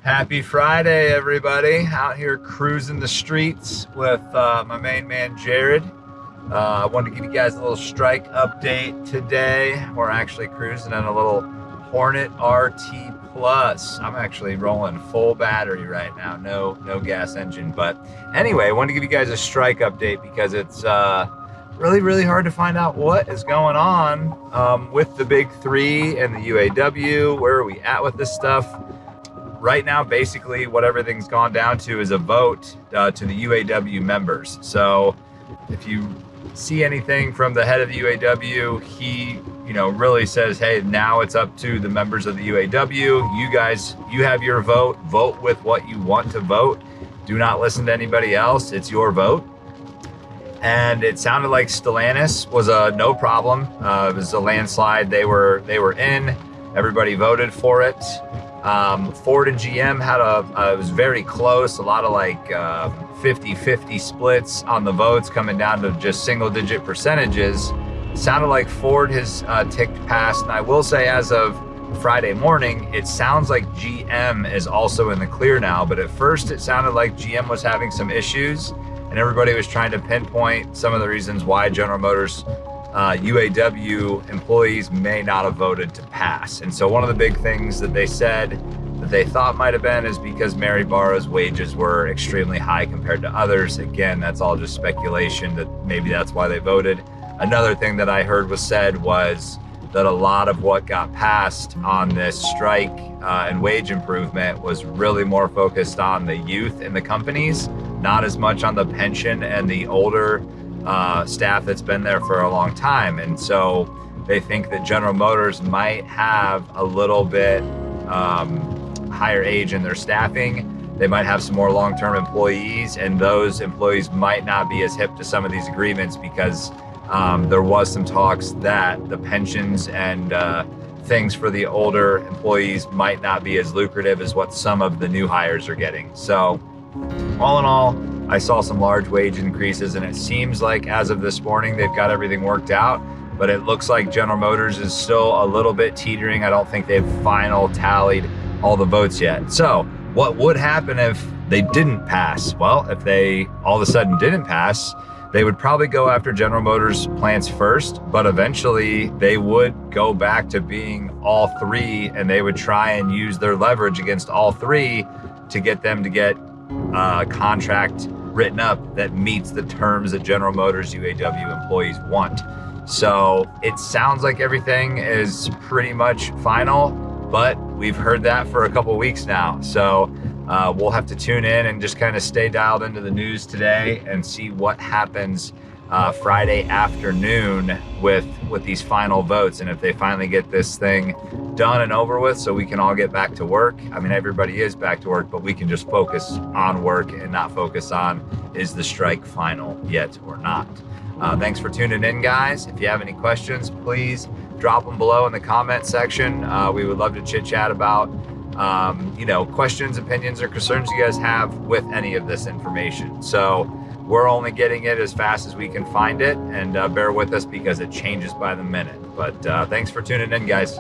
Happy Friday, everybody. Out here cruising the streets with my main man, Jared. I wanted to give you guys a little strike update today. We're actually cruising in a little Hornet RT Plus. I'm actually rolling full battery right now, no gas engine. But anyway, I wanted to give you guys a strike update because it's really hard to find out what is going on with the big three and the UAW. Where are we at with this stuff? Right now, basically, what everything's gone down to is a vote to the UAW members. So if you see anything from the head of the UAW, he really says, hey, now it's up to the members of the UAW. You guys, you have your vote. Vote with what you want to vote. Do not listen to anybody else. It's your vote. And it sounded like Stellantis was a no problem. It was a landslide. They were in. Everybody voted for it. Ford and GM had it was very close, a lot of like 50-50 splits on the votes coming down to just single digit percentages. Sounded like Ford has ticked past, and I will say as of Friday morning, it sounds like GM is also in the clear now, but at first it sounded like GM was having some issues and everybody was trying to pinpoint some of the reasons why General Motors UAW employees may not have voted to pass. And so one of the big things that they said that they thought might have been is because Mary Barra's wages were extremely high compared to others. Again, that's all just speculation that maybe that's why they voted. Another thing that I heard was said was that a lot of what got passed on this strike and wage improvement was really more focused on the youth in the companies, not as much on the pension and the older staff that's been there for a long time. And so they think that General Motors might have a little bit higher age in their staffing. They might have some more long-term employees, and those employees might not be as hip to some of these agreements because there was some talks that the pensions and things for the older employees might not be as lucrative as what some of the new hires are getting. So all in all, I saw some large wage increases, and it seems like as of this morning, they've got everything worked out, but it looks like General Motors is still a little bit teetering. I don't think they've final tallied all the votes yet. So what would happen if they didn't pass? Well, if they all of a sudden didn't pass, they would probably go after General Motors plants first, but eventually they would go back to being all three, and they would try and use their leverage against all three to get them to get a contract written up that meets the terms that General Motors UAW employees want. So it sounds like everything is pretty much final, but we've heard that for a couple weeks now. So we'll have to tune in and just kind of stay dialed into the news today and see what happens Friday afternoon with these final votes, and if they finally get this thing done and over with so we can all get back to work. I mean, everybody is back to work, but we can just focus on work and not focus on is the strike final yet or not. Thanks for tuning in, guys. If you have any questions, please drop them below in the comment section. We would love to chit chat about questions, opinions, or concerns you guys have with any of this information. So we're only getting it as fast as we can find it, and bear with us because it changes by the minute. But thanks for tuning in, guys.